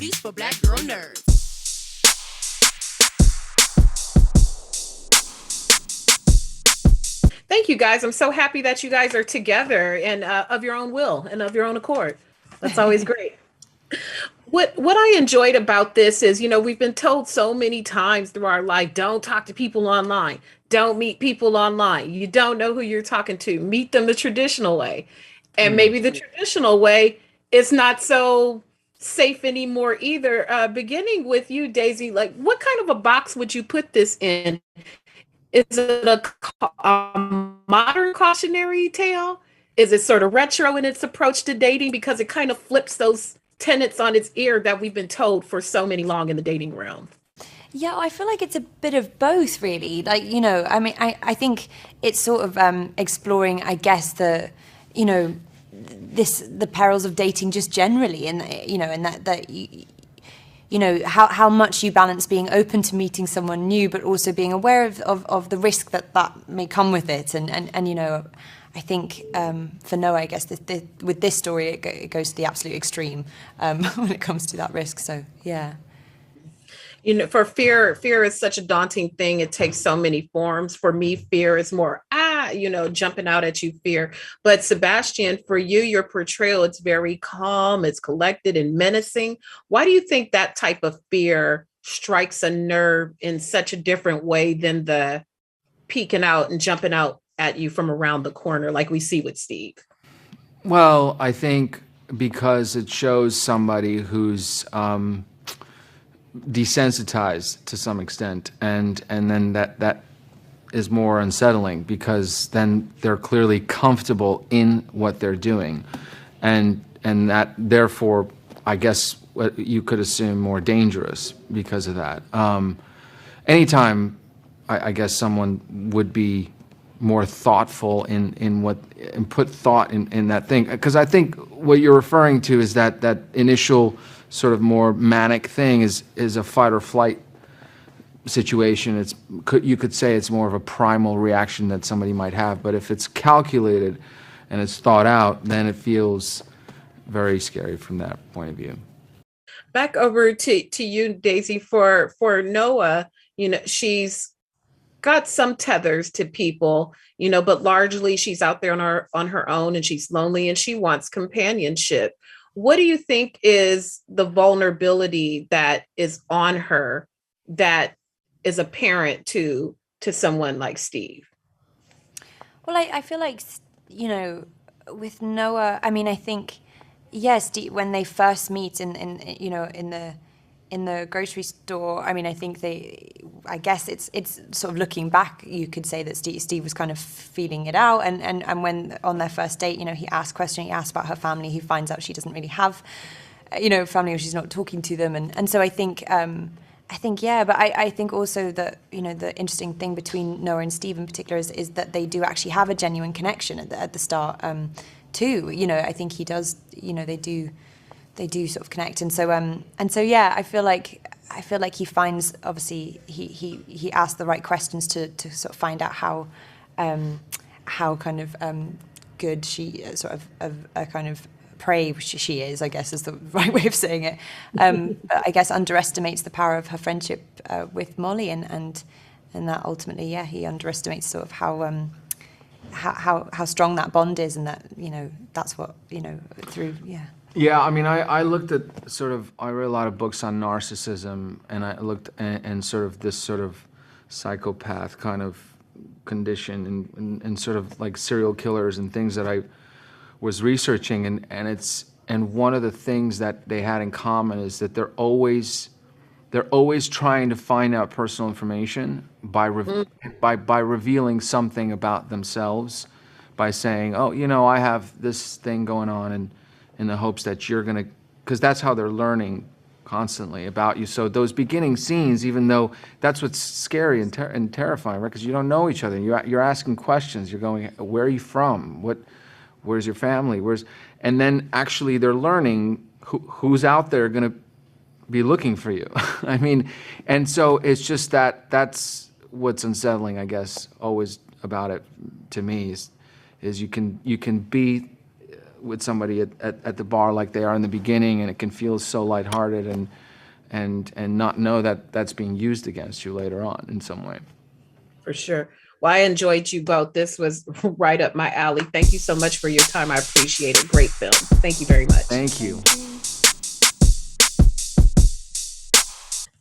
booties for black girl nerds. Thank you guys. I'm so happy that you guys are together and of your own will and of your own accord. That's always great. What I enjoyed about this is, we've been told so many times through our life, don't talk to people online. Don't meet people online. You don't know who you're talking to. Meet them the traditional way. And maybe the traditional way is not so safe anymore either. Beginning with you, Daisy, like what kind of a box would you put this in? Is it a modern cautionary tale? Is it sort of retro in its approach to dating because it kind of flips those tenets on its ear that we've been told for so many long in the dating realm? Yeah, I feel like it's a bit of both, really. Like, I mean, I think it's sort of exploring, I guess, the perils of dating just generally, and and how much you balance being open to meeting someone new, but also being aware of the risk that may come with it. And I think for Noah, I guess with this story, it goes to the absolute extreme when it comes to that risk. So, yeah. For fear is such a daunting thing. It takes so many forms. For me, fear is more jumping out at you, fear. But Sebastian, for you, your portrayal, it's very calm, it's collected and menacing. Why do you think that type of fear strikes a nerve in such a different way than the peeking out and jumping out at you from around the corner like we see with Steve? Well, I think because it shows somebody who's desensitized to some extent, and then that is more unsettling because then they're clearly comfortable in what they're doing, and that therefore, I guess you could assume more dangerous because of that. Anytime, I guess someone would be more thoughtful in what and put thought in that thing, because I think what you're referring to is that initial sort of more manic thing is a fight or flight situation. You could say it's more of a primal reaction that somebody might have, but if it's calculated and it's thought out, then it feels very scary from that point of view. Back over to you, Daisy, for Noah. She's got some tethers to people, but largely she's out there on her own, and she's lonely and she wants companionship. What do you think is the vulnerability that is on her that is apparent to someone like Steve? Well, I feel like, with Noah, I mean, I think, yes, when they first meet in the grocery store, I mean, I think I guess it's sort of looking back, you could say that Steve was kind of feeling it out, and when on their first date, he asked about her family, he finds out she doesn't really have, family, or she's not talking to them, and so I think, yeah, but I think also that, the interesting thing between Noah and Steve in particular is that they do actually have a genuine connection at the start, too. I think he does, they do sort of connect, and so yeah, I feel like he finds, obviously he asked the right questions to sort of find out how kind of good she sort of a kind of prey she is, I guess is the right way of saying it, but I guess underestimates the power of her friendship with Mollie, and that ultimately, yeah, he underestimates sort of how strong that bond is, and that that's what through, yeah. Yeah, I mean, I looked at I read a lot of books on narcissism, and I looked and sort of this sort of psychopath kind of condition, and sort of like serial killers and things that I was researching, and one of the things that they had in common is that they're always trying to find out personal information by revealing something about themselves, by saying, oh, I have this thing going on, and in the hopes that you're going to, because that's how they're learning constantly about you. So those beginning scenes, even though that's what's scary and terrifying, right? Because you don't know each other. You're asking questions. You're going, where are you from? Where's your family? And then actually they're learning who's out there going to be looking for you. I mean, and so it's just that's what's unsettling, I guess, always about it to me is you can be with somebody at the bar like they are in the beginning, and it can feel so lighthearted and not know that that's being used against you later on in some way. For sure. Well, I enjoyed you both. This was right up my alley. Thank you so much for your time. I appreciate it. Great film. Thank you very much. Thank you. Thank you.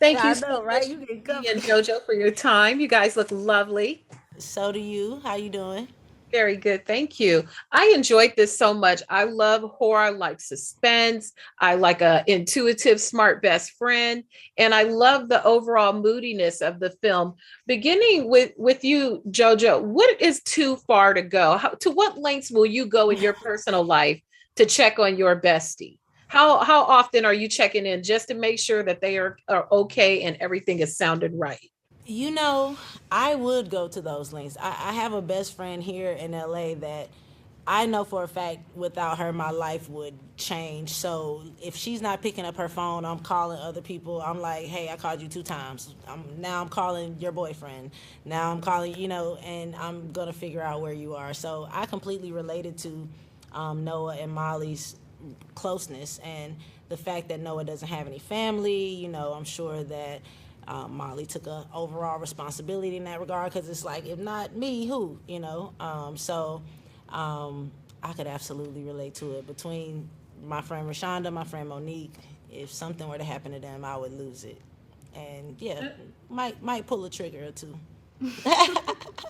Thank Yeah, you I so know, much, right? You get Mimi and comfy. Jojo, for your time. You guys look lovely. So do you. How you doing? Very good. Thank you. I enjoyed this so much. I love horror. I like suspense. I like a intuitive, smart best friend. And I love the overall moodiness of the film. Beginning with you, Jojo, what is too far to go? To what lengths will you go in your personal life to check on your bestie? How often are you checking in just to make sure that they are okay and everything is sounded right? You know, I would go to those links. I have a best friend here in LA that I know for a fact without her, my life would change. So if she's not picking up her phone, I'm calling other people. I'm like, hey, I called you 2 times. Now I'm calling your boyfriend. Now I'm calling, and I'm going to figure out where you are. So I completely related to Noah and Mollie's closeness and the fact that Noah doesn't have any family. I'm sure that Mollie took a overall responsibility in that regard because it's like, if not me, who? I could absolutely relate to it. Between my friend Rashonda, my friend Monique, if something were to happen to them, I would lose it. And yeah, might pull a trigger or two.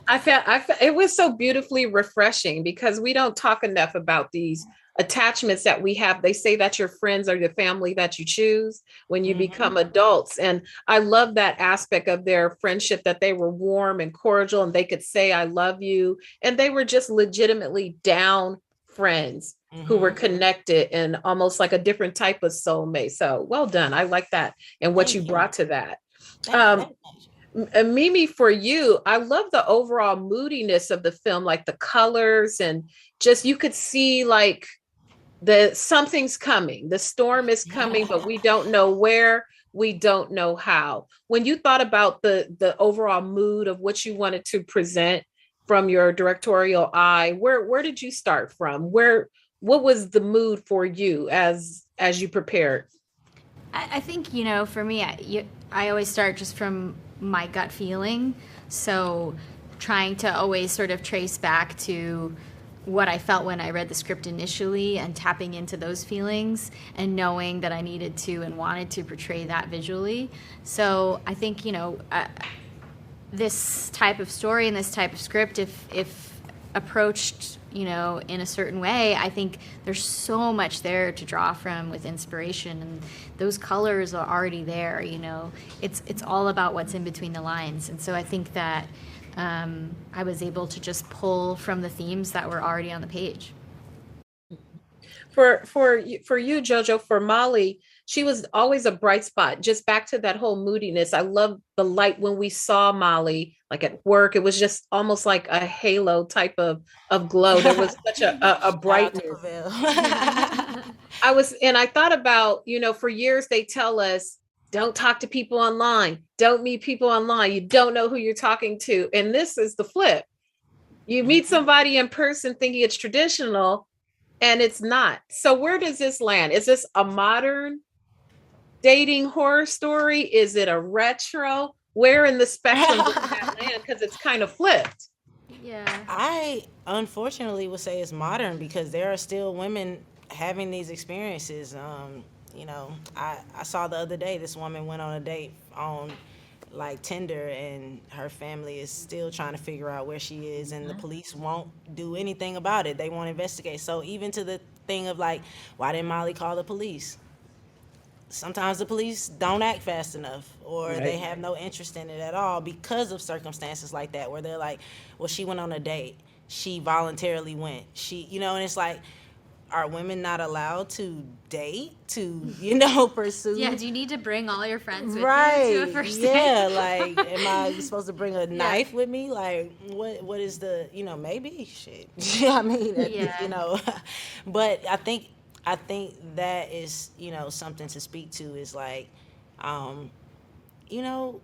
I felt it was so beautifully refreshing because we don't talk enough about these attachments that we have. They say that your friends are the family that you choose when you become adults. And I love that aspect of their friendship, that they were warm and cordial and they could say, I love you. And they were just legitimately down friends who were connected and almost like a different type of soulmate. So well done. I like that and what you Thank you. brought to that. Thank you. Um, Mimi, for you, I love the overall moodiness of the film, like the colors and just you could see like the something's coming, the storm is coming, but we don't know where, we don't know how. When you thought about the overall mood of what you wanted to present from your directorial eye, where did you start from? What was the mood for you as you prepared? I think, for me, I always start just from my gut feeling. So trying to always sort of trace back to what I felt when I read the script initially and tapping into those feelings and knowing that I needed to and wanted to portray that visually. So I think, this type of story and this type of script, if approached, in a certain way, I think there's so much there to draw from with inspiration, and those colors are already there. It's all about what's in between the lines, and so I think that I was able to just pull from the themes that were already on the page. For you, Jojo, for Molly, she was always a bright spot. Just back to that whole moodiness. I love the light when we saw Molly, like at work. It was just almost like a halo type of glow. There was such a Shout out to brightness. Pavel. And I thought about, for years they tell us, don't talk to people online, don't meet people online. You don't know who you're talking to. And this is the flip. You meet somebody in person thinking it's traditional, and it's not. So where does this land? Is this a modern dating horror story? Is it a retro? Where in the spectrum does that land? Because it's kind of flipped. Yeah. I unfortunately would say it's modern because there are still women having these experiences. I saw the other day this woman went on a date on like Tinder, and her family is still trying to figure out where she is, and the police won't do anything about it. They won't investigate. So even to the thing of like, why didn't Molly call the police? Sometimes the police don't act fast enough, or they Right. have no interest in it at all because of circumstances like that where they're like, well, she went on a date, she voluntarily went, and it's like, are women not allowed to date, to Yeah, pursue? do you need to bring all your friends with you to a Right, first yeah, date? like, am I supposed to bring a knife with me? Like, what is the, maybe shit. I mean, Yeah. but I think that is, something to speak to, is like, you know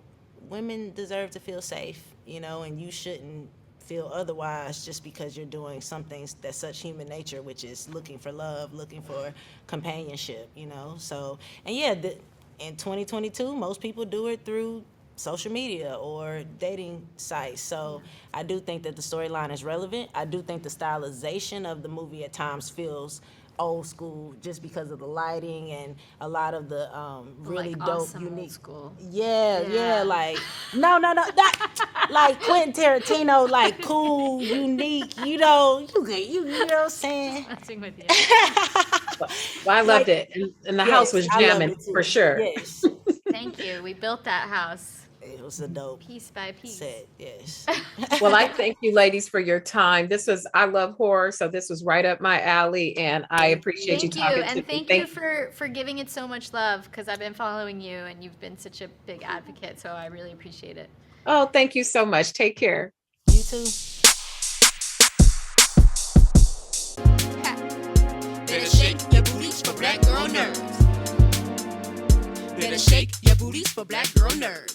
women deserve to feel safe, and you shouldn't feel otherwise just because you're doing something that's such human nature, which is looking for love, looking for companionship, you know? So, and yeah, in 2022, most people do it through social media or dating sites. So I do think that the storyline is relevant. I do think the stylization of the movie at times feels old school just because of the lighting and a lot of the really Like dope, awesome old unique. school. Yeah, like no, that like Quentin Tarantino, like cool, unique. You know, you know what I'm saying? Messing with you. Well, I loved it. And the house was I loved jamming it too. for sure. Yes, Thank you. We built that house it was a dope piece by piece. set. Yes. Well, I thank you ladies for your time. I love horror, so this was right up my alley, and I appreciate you Thank you, talking to me. and thank you for giving it so much love, because I've been following you and you've been such a big advocate, so I really appreciate it. Oh, thank you so much. Take care. You too. Better shake your booties for black girl nerds. Better shake your booties for black girl nerds.